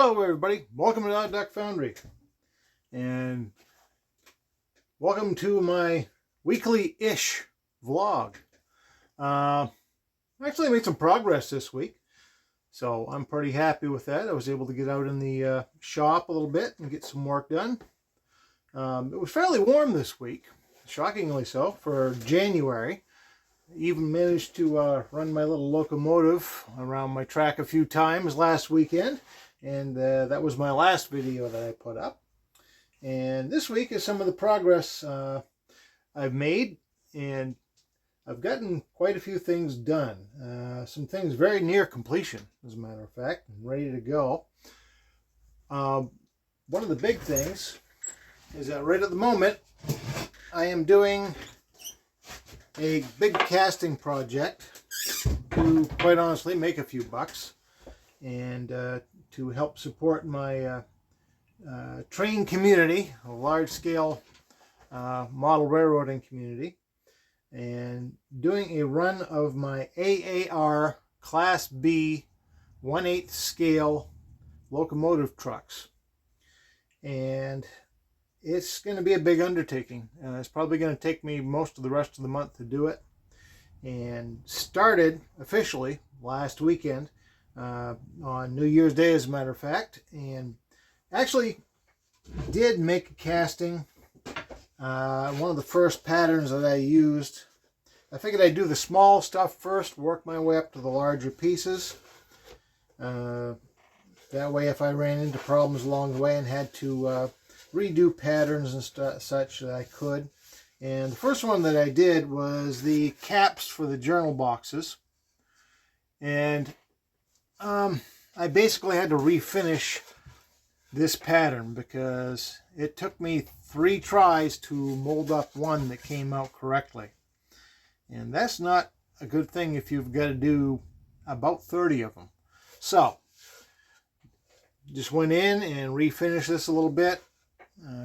Hello everybody, welcome to Odd Duck Foundry, and welcome to my weekly-ish vlog. I actually made some progress this week, so I'm pretty happy with that. I was able to get out in the shop a little bit and get some work done. It was fairly warm this week, shockingly so, for January. I even managed to run my little locomotive around my track a few times last weekend. And that was my last video that I put up. And this week is some of the progress I've made, and I've gotten quite a few things done. Some things very near completion, as a matter of fact, and ready to go. One of the big things is that right at the moment I am doing a big casting project to, quite honestly, make a few bucks, and to help support my train community, a large-scale model railroading community, and doing a run of my AAR Class B 1/8 scale locomotive trucks. And it's going to be a big undertaking. It's probably going to take me most of the rest of the month to do it, and started officially last weekend. On New Year's Day, as a matter of fact, and actually did make a casting. One of the first patterns that I used. I figured I'd do the small stuff first, work my way up to the larger pieces. That way, if I ran into problems along the way and had to redo patterns and such, that I could. And the first one that I did was the caps for the journal boxes. And I basically had to refinish this pattern because it took me 3 tries to mold up one that came out correctly. And that's not a good thing if you've got to do about 30 of them. So, just went in and refinished this a little bit.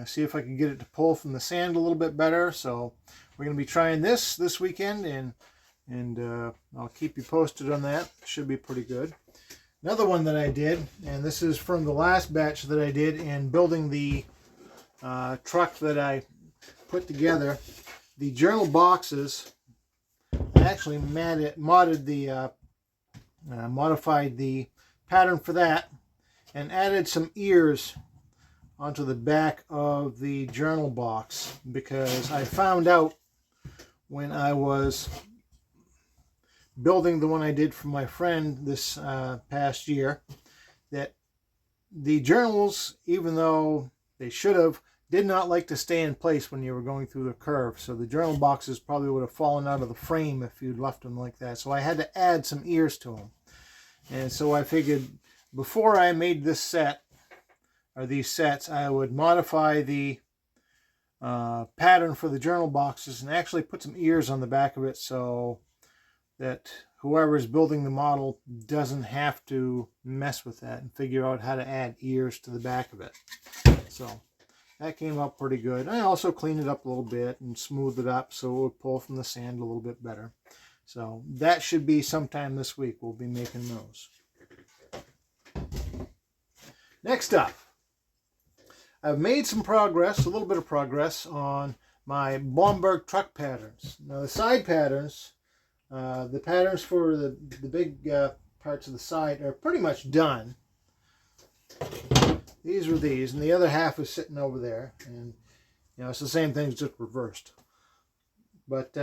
See if I can get it to pull from the sand a little bit better. So, we're going to be trying this weekend, and I'll keep you posted on that. Should be pretty good. Another one that I did, and this is from the last batch that I did in building the truck that I put together. The journal boxes, I actually modified the pattern for that and added some ears onto the back of the journal box, because I found out when I was building the one I did for my friend this past year, that the journals, even though they should have, did not like to stay in place when you were going through the curve. So the journal boxes probably would have fallen out of the frame if you'd left them like that. So I had to add some ears to them. And so I figured before I made this set, or these sets, I would modify the pattern for the journal boxes and actually put some ears on the back of it, so that whoever is building the model doesn't have to mess with that and figure out how to add ears to the back of it. So that came out pretty good. I also cleaned it up a little bit and smoothed it up so it would pull from the sand a little bit better. So that should be sometime this week. We'll be making those. Next up, I've made some progress, a little bit of progress, on my Blomberg truck patterns. Now the side patterns, the patterns for the big parts of the side are pretty much done. These are these, and the other half is sitting over there. And you know, it's the same thing, just reversed. But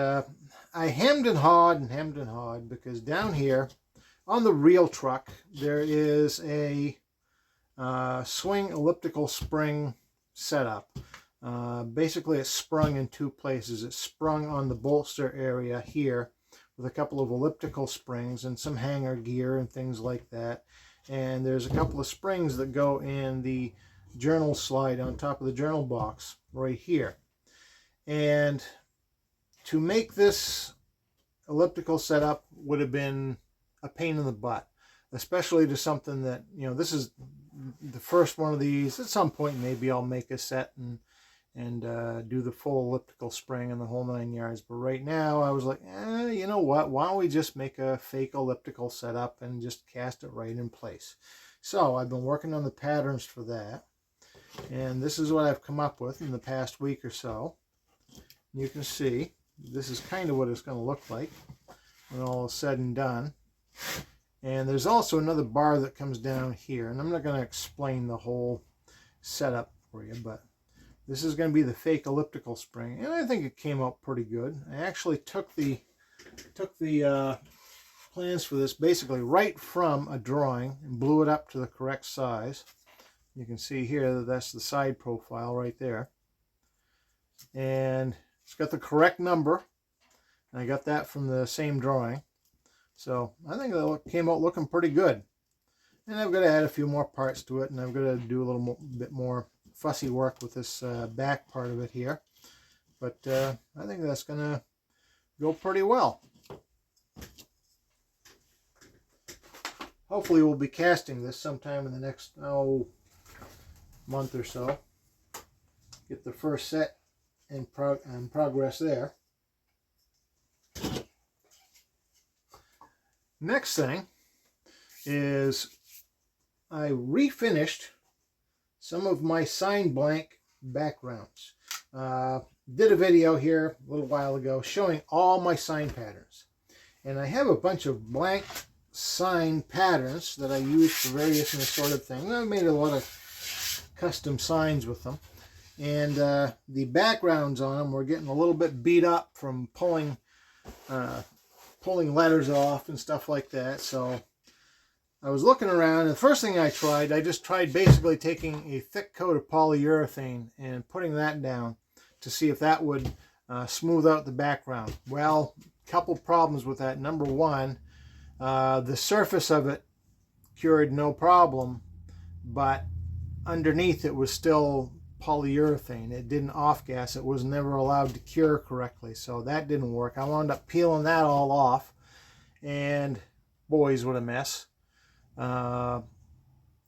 I hemmed and hawed because down here on the real truck there is a swing elliptical spring setup. Basically, it's sprung in 2 places. It's sprung on the bolster area here with a couple of elliptical springs and some hanger gear and things like that. And there's a couple of springs that go in the journal slide on top of the journal box right here. And to make this elliptical setup would have been a pain in the butt, especially to something that, you know, this is the first one of these. At some point maybe I'll make a set and do the full elliptical spring and the whole 9 yards. But right now I was like, you know what, why don't we just make a fake elliptical setup and just cast it right in place. So I've been working on the patterns for that. And this is what I've come up with in the past week or so. You can see this is kind of what it's going to look like when all is said and done. And there's also another bar that comes down here, and I'm not going to explain the whole setup for you, but this is going to be the fake elliptical spring, and I think it came out pretty good. I actually took the plans for this basically right from a drawing and blew it up to the correct size. You can see here that that's the side profile right there, and it's got the correct number. I got that from the same drawing. So I think that came out looking pretty good. And I've got to add a few more parts to it, and I've got to do a little bit more fussy work with this back part of it here. But I think that's going to go pretty well. Hopefully we'll be casting this sometime in the next month or so. Get the first set in progress there. Next thing is I refinished some of my sign blank backgrounds. Did a video here a little while ago showing all my sign patterns. And I have a bunch of blank sign patterns that I use for various sort of things. I've made a lot of custom signs with them. And the backgrounds on them were getting a little bit beat up from pulling letters off and stuff like that. So I was looking around, and the first thing I just tried basically taking a thick coat of polyurethane and putting that down to see if that would smooth out the background. Well, a couple problems with that. Number one, the surface of it cured no problem, but underneath it was still polyurethane. It didn't off-gas. It was never allowed to cure correctly, so that didn't work. I wound up peeling that all off, and boys, what a mess. And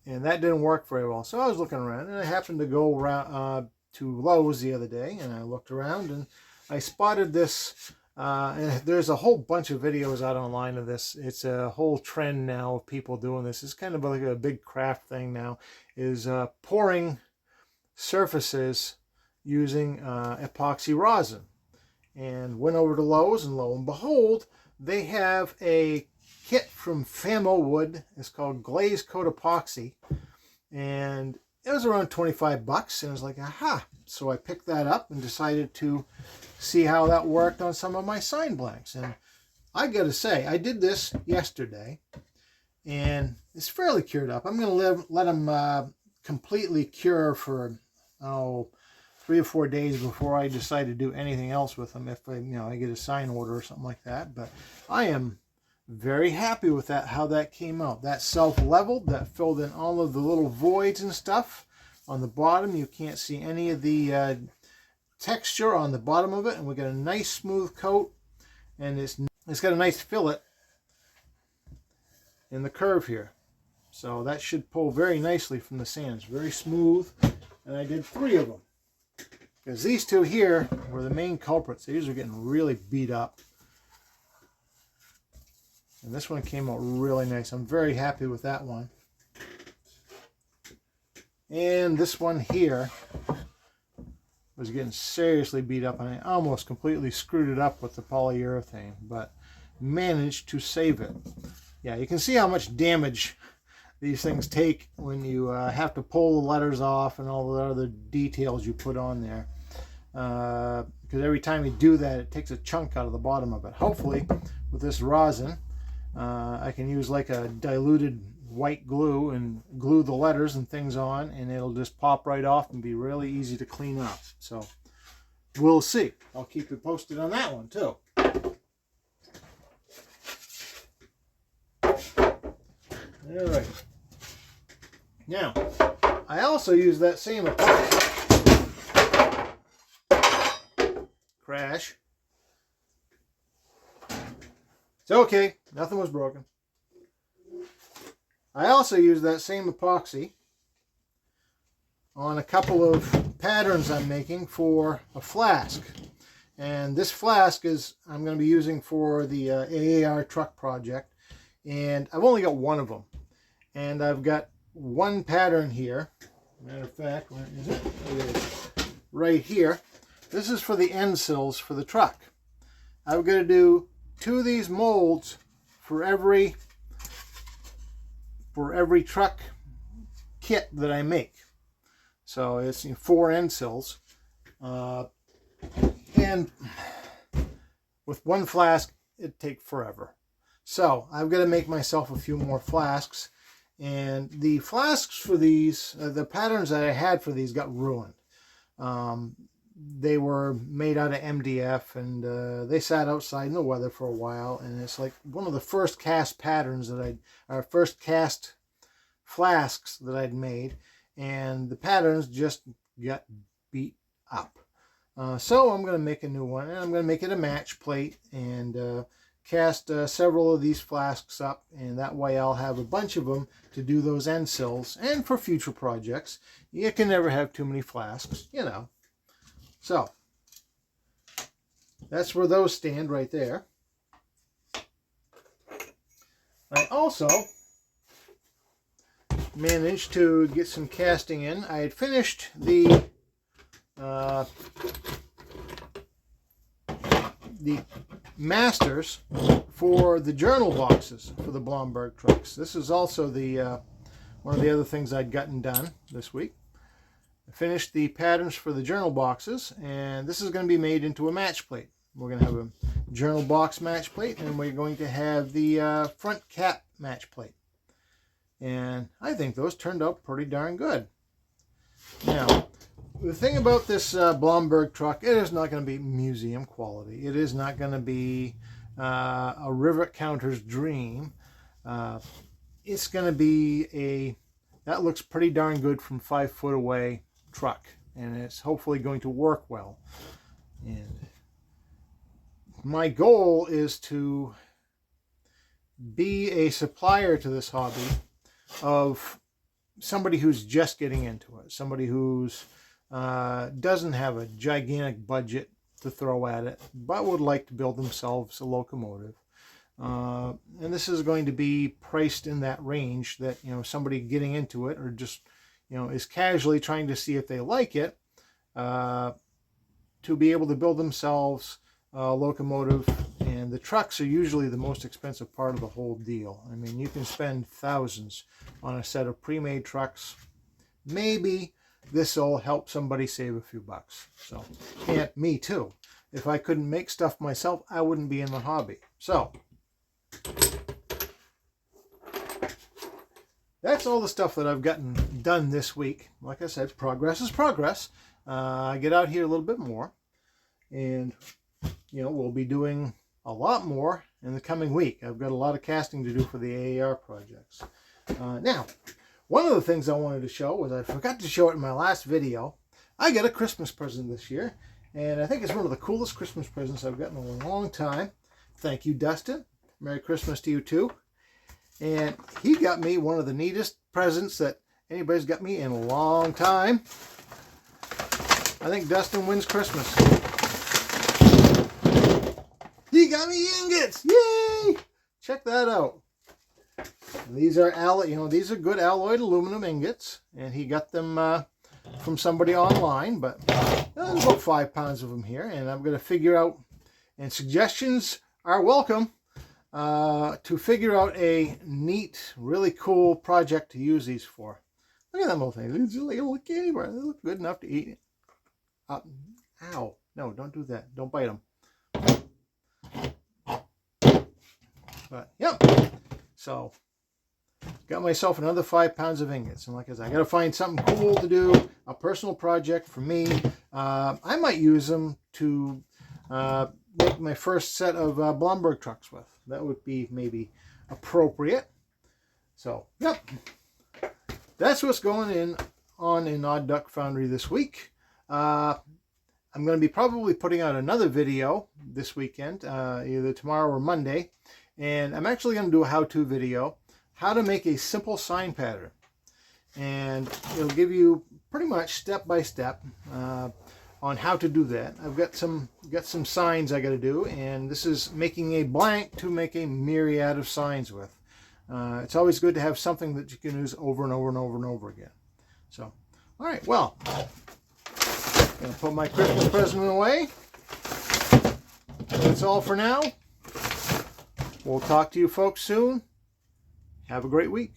that didn't work very well. So I was looking around, and I happened to go around to Lowe's the other day, and I looked around, and I spotted this. And there's a whole bunch of videos out online of this. It's a whole trend now of people doing this. It's kind of like a big craft thing now, is pouring surfaces using epoxy rosin. And went over to Lowe's, and lo and behold, they have a kit from Famo Wood. It's called Glaze Coat Epoxy, and it was around 25 bucks, and I was like, aha. So I picked that up and decided to see how that worked on some of my sign blanks. And I gotta say, I did this yesterday, and it's fairly cured up. I'm gonna let them completely cure for 3 or 4 days before I decide to do anything else with them, if I get a sign order or something like that. But I am very happy with that, how that came out. That self-leveled, that filled in all of the little voids and stuff on the bottom. You can't see any of the texture on the bottom of it, and we got a nice smooth coat, and it's got a nice fillet in the curve here. So that should pull very nicely from the sands. Very smooth. And I did 3 of them, because these 2 here were the main culprits. These are getting really beat up. And this one came out really nice. I'm very happy with that one. And this one here was getting seriously beat up, and I almost completely screwed it up with the polyurethane, but managed to save it. Yeah, you can see how much damage these things take when you have to pull the letters off and all the other details you put on there. Because every time you do that, it takes a chunk out of the bottom of it. Hopefully, with this rosin, I can use like a diluted white glue and glue the letters and things on, and it'll just pop right off and be really easy to clean up. So we'll see. I'll keep you posted on that one too. All right. Now, I also use that same crash. It's okay. Nothing was broken. I also use that same epoxy on a couple of patterns I'm making for a flask. And this flask is I'm going to be using for the AAR truck project. And I've only got one of them. And I've got one pattern here. Matter of fact, where is it? It is right here. This is for the end sills for the truck. I'm going to do 2 of these molds for every truck kit that I make. So it's 4 end sills. And with one flask, it'd take forever. So I've got to make myself a few more flasks. And the flasks for these, the patterns that I had for these got ruined. They were made out of MDF, and they sat outside in the weather for a while. And it's like one of the first cast patterns that first cast flasks that I'd made. And the patterns just got beat up. So I'm going to make a new one, and I'm going to make it a match plate and cast several of these flasks up, and that way I'll have a bunch of them to do those end sills. And for future projects, you can never have too many flasks, you know. So that's where those stand right there. I also managed to get some casting in. I had finished the masters for the journal boxes for the Blomberg trucks. This is also the one of the other things I'd gotten done this week. I finished the patterns for the journal boxes, and this is going to be made into a match plate. We're going to have a journal box match plate, and we're going to have the front cap match plate. And I think those turned out pretty darn good. Now, the thing about this Blomberg truck, it is not going to be museum quality. It is not going to be a rivet counter's dream. It's going to be that looks pretty darn good from 5 foot away truck, and it's hopefully going to work well. And my goal is to be a supplier to this hobby of somebody who's just getting into it, somebody who's doesn't have a gigantic budget to throw at it, but would like to build themselves a locomotive. And this is going to be priced in that range that, you know, somebody getting into it or just, you know, is casually trying to see if they like it, to be able to build themselves a locomotive. And the trucks are usually the most expensive part of the whole deal. I mean, you can spend thousands on a set of pre-made trucks. Maybe this will help somebody save a few bucks. So, and me too. If I couldn't make stuff myself, I wouldn't be in the hobby. So, that's all the stuff that I've gotten done this week. Like I said, progress is progress. I get out here a little bit more, and you know, we'll be doing a lot more in the coming week. I've got a lot of casting to do for the AAR projects. Now, one of the things I wanted to show was, I forgot to show it in my last video. I got a Christmas present this year, and I think it's one of the coolest Christmas presents I've gotten in a long time. Thank you, Dustin. Merry Christmas to you too. And he got me one of the neatest presents that anybody's got me in a long time. I think Dustin wins Christmas. He got me ingots! Yay! Check that out. These are these are good alloyed aluminum ingots, and he got them from somebody online. But there's about 5 pounds of them here, and I'm going to figure out. And suggestions are welcome to figure out a neat, really cool project to use these for. Look at them little things. It's just like a little candy bar. They look good enough to eat. Ow! No, don't do that. Don't bite them. But, yep. So, got myself another 5 pounds of ingots. And like I said, I got to find something cool to do, a personal project for me. I might use them to make my first set of Blomberg trucks with. That would be maybe appropriate. So, yep. That's what's going on in Odd Duck Foundry this week. I'm going to be probably putting out another video this weekend, either tomorrow or Monday. And I'm actually going to do a how-to video, how to make a simple sign pattern. And it'll give you pretty much step-by-step on how to do that. I've got some signs I got to do, and this is making a blank to make a myriad of signs with. It's always good to have something that you can use over and over and over and over again. So, all right, well, I'm going to put my Christmas present away. That's all for now. We'll talk to you folks soon. Have a great week.